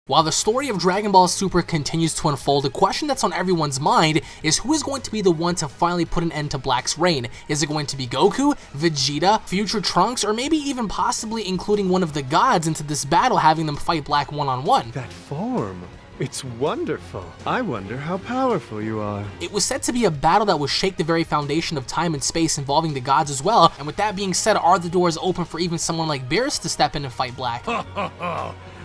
While the story of Dragon Ball Super continues to unfold, the question that's on everyone's mind is who is going to be the one to finally put an end to Black's reign? Is it going to be Goku, Vegeta, future Trunks, or maybe even possibly including one of the gods into this battle, having them fight Black one-on-one? That form, it's wonderful. I wonder how powerful you are. It was said to be a battle that would shake the very foundation of time and space, involving the gods as well, and with that being said, are the doors open for even someone like Beerus to step in and fight Black?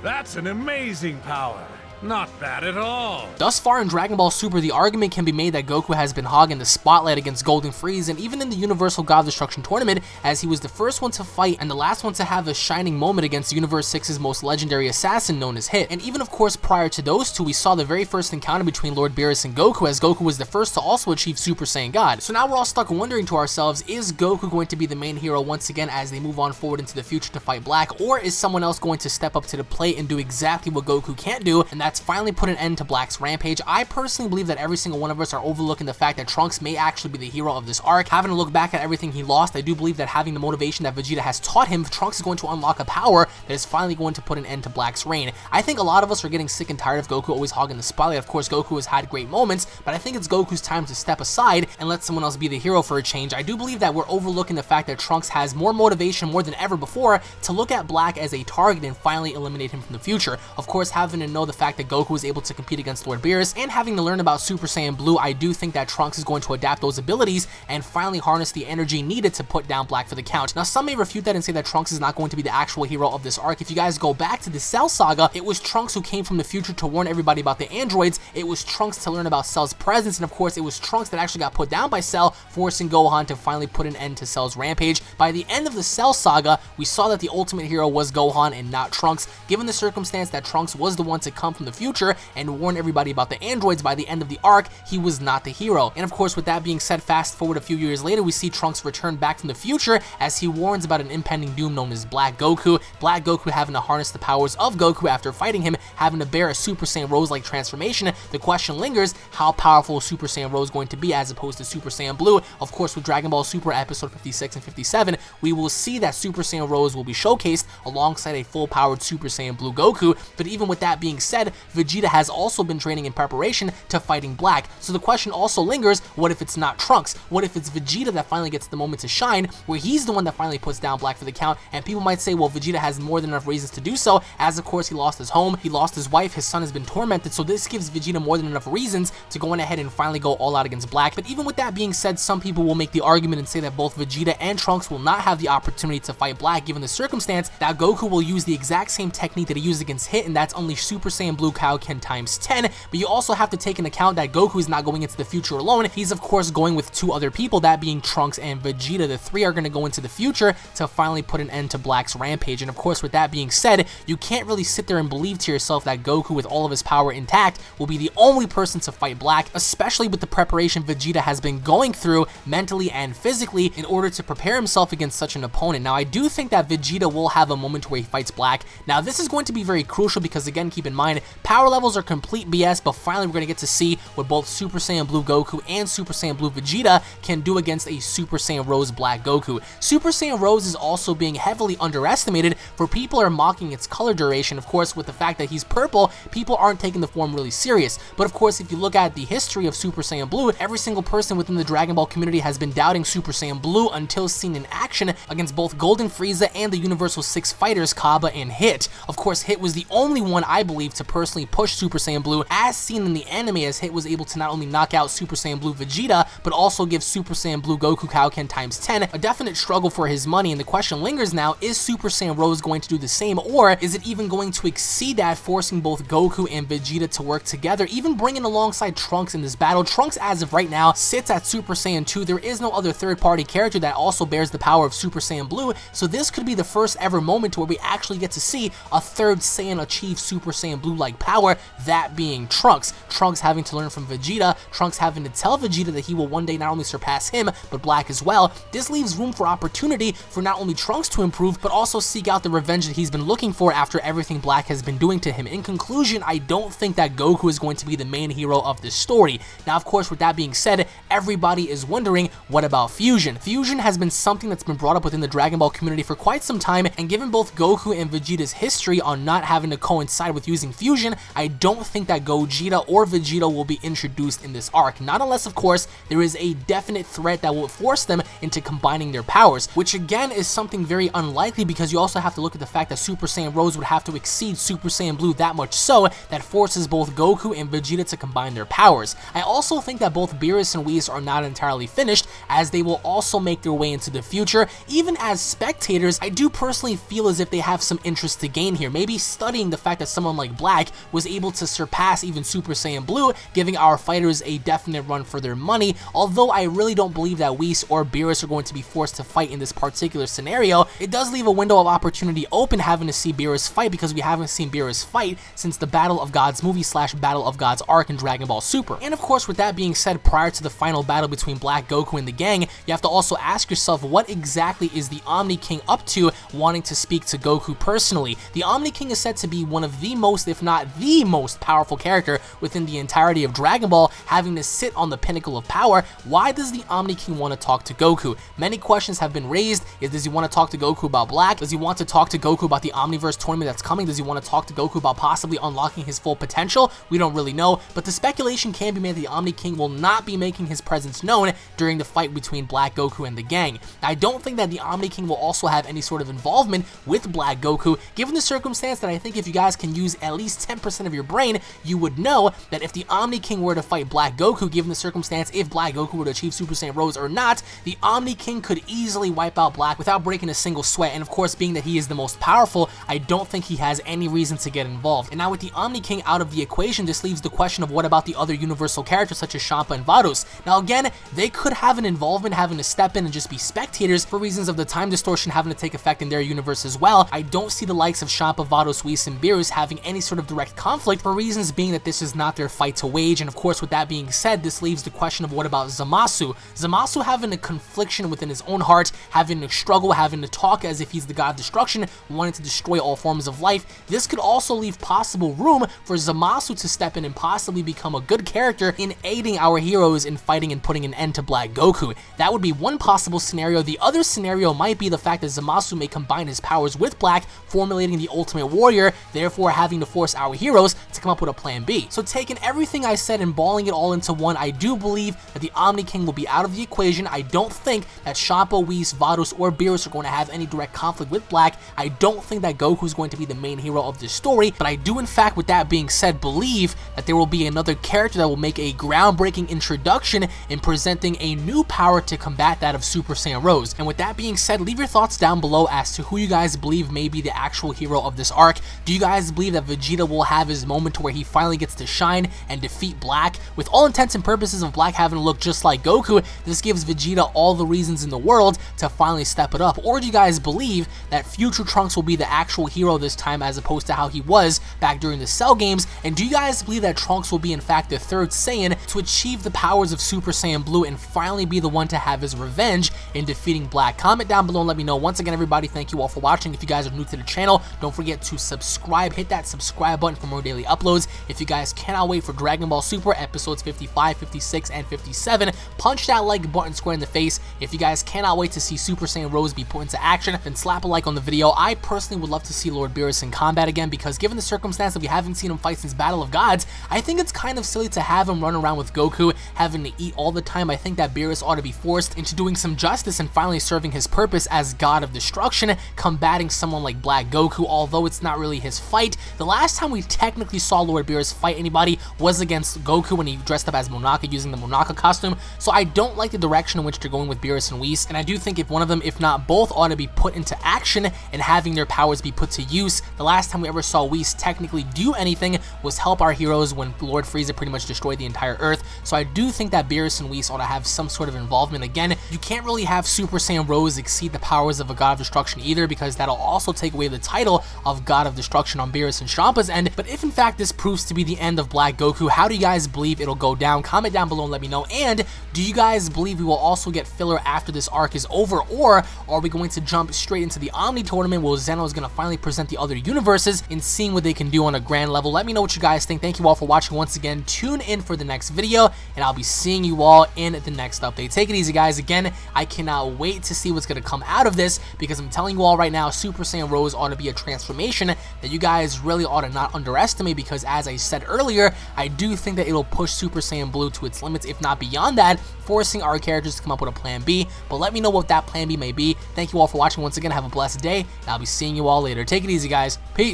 That's an amazing power. Not bad at all. Thus far in Dragon Ball Super, the argument can be made that Goku has been hogging the spotlight against Golden Frieza, and even in the Universal God of Destruction tournament, as he was the first one to fight and the last one to have a shining moment against Universe 6's most legendary assassin known as Hit. And even of course prior to those two, we saw the very first encounter between Lord Beerus and Goku, as Goku was the first to also achieve Super Saiyan God. So now we're all stuck wondering to ourselves, is Goku going to be the main hero once again as they move on forward into the future to fight Black, or is someone else going to step up to the plate and do exactly what Goku can't do, and that's finally put an end to Black's rampage? I personally believe that every single one of us are overlooking the fact that Trunks may actually be the hero of this arc. Having a look back at everything he lost, I do believe that having the motivation that Vegeta has taught him, Trunks is going to unlock a power that is finally going to put an end to Black's reign. I think a lot of us are getting sick and tired of Goku always hogging the spotlight. Of course, Goku has had great moments, but I think it's Goku's time to step aside and let someone else be the hero for a change. I do believe that we're overlooking the fact that Trunks has more motivation more than ever before to look at Black as a target and finally eliminate him from the future. Of course, having to know the fact that Goku was able to compete against Lord Beerus and having to learn about Super Saiyan Blue, I do think that Trunks is going to adapt those abilities and finally harness the energy needed to put down Black for the count. Now, some may refute that and say that Trunks is not going to be the actual hero of this arc. If you guys go back to the Cell Saga, it was Trunks who came from the future to warn everybody about the androids. It was Trunks to learn about Cell's presence, and of course, it was Trunks that actually got put down by Cell, forcing Gohan to finally put an end to Cell's rampage. By the end of the Cell Saga, we saw that the ultimate hero was Gohan and not Trunks. Given the circumstance that Trunks was the one to come from the future and warn everybody about the androids, by the end of the arc, he was not the hero. And of course, with that being said, fast forward a few years later, we see Trunks return back from the future as he warns about an impending doom known as Black Goku. Black Goku having to harness the powers of Goku after fighting him, having to bear a Super Saiyan Rose-like transformation. The question lingers, how powerful is Super Saiyan Rose going to be as opposed to Super Saiyan Blue? Of course, with Dragon Ball Super episode 56 and 57, we will see that Super Saiyan Rose will be showcased alongside a full-powered Super Saiyan Blue Goku. But even with that being said, Vegeta has also been training in preparation to fighting Black. So the question also lingers, what if it's not Trunks? What if it's Vegeta that finally gets the moment to shine, where he's the one that finally puts down Black for the count? And people might say, well, Vegeta has more than enough reasons to do so, as of course he lost his home, he lost his wife, his son has been tormented, so this gives Vegeta more than enough reasons to go on ahead and finally go all out against Black. But even with that being said, some people will make the argument and say that both Vegeta and Trunks will not have the opportunity to fight Black, given the circumstance that Goku will use the exact same technique that he used against Hit, and that's Unleash Super Saiyan Blue Kaioken times 10. But you also have to take into account that Goku is not going into the future alone. He's of course going with two other people, that being Trunks and Vegeta. The three are going to go into the future to finally put an end to Black's rampage. And of course, with that being said, you can't really sit there and believe to yourself that Goku, with all of his power intact, will be the only person to fight Black, especially with the preparation Vegeta has been going through mentally and physically in order to prepare himself against such an opponent. Now, I do think that Vegeta will have a moment where he fights Black. Now, this is going to be very crucial because, again, keep in mind, power levels are complete BS, but finally we're going to get to see what both Super Saiyan Blue Goku and Super Saiyan Blue Vegeta can do against a Super Saiyan Rose Black Goku. Super Saiyan Rose is also being heavily underestimated, for people are mocking its color duration. Of course, with the fact that he's purple, people aren't taking the form really serious. But of course, if you look at the history of Super Saiyan Blue, every single person within the Dragon Ball community has been doubting Super Saiyan Blue until seen in action against both Golden Frieza and the Universal 6 fighters, Kaba and Hit. Of course, Hit was the only one, I believe, to personally push Super Saiyan Blue, as seen in the anime, as Hit was able to not only knock out Super Saiyan Blue Vegeta, but also give Super Saiyan Blue Goku Kaioken times 10, a definite struggle for his money. And the question lingers now, is Super Saiyan Rose going to do the same, or is it even going to exceed that, forcing both Goku and Vegeta to work together, even bringing alongside Trunks in this battle? Trunks, as of right now, sits at Super Saiyan 2. There is no other third-party character that also bears the power of Super Saiyan Blue, so this could be the first ever moment where we actually get to see a third Saiyan achieve Super Saiyan Blue-like power, that being Trunks. Trunks having to learn from Vegeta, Trunks having to tell Vegeta that he will one day not only surpass him, but Black as well. This leaves room for opportunity for not only Trunks to improve, but also seek out the revenge that he's been looking for after everything Black has been doing to him. In conclusion, I don't think that Goku is going to be the main hero of this story. Now, of course, with that being said, everybody is wondering, what about Fusion? Fusion has been something that's been brought up within the Dragon Ball community for quite some time, and given both Goku and Vegeta's history on not having to coincide with using Fusion, equation, I don't think that Gogeta or Vegeta will be introduced in this arc, not unless of course there is a definite threat that will force them into combining their powers, which again is something very unlikely because you also have to look at the fact that Super Saiyan Rose would have to exceed Super Saiyan Blue that much so that forces both Goku and Vegeta to combine their powers. I also think that both Beerus and Whis are not entirely finished, as they will also make their way into the future. Even as spectators, I do personally feel as if they have some interest to gain here, maybe studying the fact that someone like Black was able to surpass even Super Saiyan Blue, giving our fighters a definite run for their money, although I really don't believe that Whis or Beerus are going to be forced to fight in this particular scenario. It does leave a window of opportunity open having to see Beerus fight, because we haven't seen Beerus fight since the Battle of Gods movie / Battle of Gods arc in Dragon Ball Super. And of course, with that being said, prior to the final battle between Black, Goku, and the gang, you have to also ask yourself, what exactly is the Omni-King up to wanting to speak to Goku personally? The Omni-King is said to be one of the most, if not the most powerful character within the entirety of Dragon Ball, having to sit on the pinnacle of power. Why does the Omni-King want to talk to Goku? Many questions have been raised. Does he want to talk to Goku about Black? Does he want to talk to Goku about the Omniverse tournament that's coming? Does he want to talk to Goku about possibly unlocking his full potential? We don't really know, but the speculation can be made that the Omni-King will not be making his presence known during the fight between Black, Goku, and the gang. I don't think that the Omni-King will also have any sort of involvement with Black Goku, given the circumstance that I think if you guys can use at least 10% of your brain, you would know that if the Omni-King were to fight Black Goku, given the circumstance if Black Goku were to achieve Super Saiyan Rose or not, the Omni-King could easily wipe out Black without breaking a single sweat, and of course, being that he is the most powerful, I don't think he has any reason to get involved. And now with the Omni-King out of the equation, this leaves the question of what about the other universal characters such as Champa and Vados. Now again, they could have an involvement, having to step in and just be spectators for reasons of the time distortion having to take effect in their universe as well. I don't see the likes of Champa, Vados, Whis, and Beerus having any sort of direct conflict, for reasons being that this is not their fight to wage. And of course, with that being said, this leaves the question of what about Zamasu? Zamasu having a confliction within his own heart, having to struggle, having to talk as if he's the god of destruction, wanting to destroy all forms of life. This could also leave possible room for Zamasu to step in and possibly become a good character in aiding our heroes in fighting and putting an end to Black Goku. That would be one possible scenario. The other scenario might be the fact that Zamasu may combine his powers with Black, formulating the Ultimate Warrior, therefore having to force our heroes to come up with a plan B. So taking everything I said and balling it all into one, I do believe that the Omni-King will be out of the equation. I don't think that Champa, Whis, Vados, or Beerus are going to have any direct conflict with Black. I don't think that Goku is going to be the main hero of this story, but I do in fact, with that being said, believe that there will be another character that will make a groundbreaking introduction in presenting a new power to combat that of Super Saiyan Rose. And with that being said, leave your thoughts down below as to who you guys believe may be the actual hero of this arc. Do you guys believe that Vegeta will have his moment to where he finally gets to shine and defeat Black? With all intents and purposes of Black having to look just like Goku, this gives Vegeta all the reasons in the world to finally step it up. Or do you guys believe that future Trunks will be the actual hero this time as opposed to how he was back during the Cell games? And do you guys believe that Trunks will be in fact the third Saiyan to achieve the powers of Super Saiyan Blue and finally be the one to have his revenge in defeating Black? Comment down below and let me know. Once again, everybody, thank you all for watching. If you guys are new to the channel, don't forget to subscribe. Hit that subscribe button for more daily uploads. If you guys cannot wait for Dragon Ball Super episodes 55, 56, and 57, punch that like button square in the face. If you guys cannot wait to see Super Saiyan Rose be put into action, then slap a like on the video. I personally would love to see Lord Beerus in combat again, because given the circumstance that we haven't seen him fight since Battle of Gods, I think it's kind of silly to have him run around with Goku, having to eat all the time. I think that Beerus ought to be forced into doing some justice and finally serving his purpose as God of Destruction, combating someone like Black Goku, although it's not really his fight. The last time we technically saw Lord Beerus fight anybody was against Goku when he dressed up as Monaka using the Monaka costume, so I don't like the direction in which they're going with Beerus and Whis, and I do think if one of them, if not both, ought to be put into action and having their powers be put to use. The last time we ever saw Whis technically do anything was help our heroes when Lord Frieza pretty much destroyed the entire Earth, so I do think that Beerus and Whis ought to have some sort of involvement. Again, you can't really have Super Saiyan Rose exceed the powers of a God of Destruction either, because that'll also take away the title of God of Destruction on Beerus and Champa's end. But if in fact this proves to be the end of Black Goku, how do you guys believe it'll go down? Comment down below and let me know. And do you guys believe we will also get filler after this arc is over, or are we going to jump straight into the Omni tournament where Zeno is going to finally present the other universes and seeing what they can do on a grand level? Let me know what you guys think. Thank you all for watching once again. Tune in for the next video, and I'll be seeing you all in the next update. Take it easy, guys. Again, I cannot wait to see what's going to come out of this, because I'm telling you all right now, Super Saiyan Rose ought to be a transformation that you guys really ought to not underestimate, because because as I said earlier, I do think that it'll push Super Saiyan Blue to its limits, if not beyond that, forcing our characters to come up with a plan B. But let me know what that plan B may be. Thank you all for watching once again. Have a blessed day, and I'll be seeing you all later. Take it easy, guys. Peace.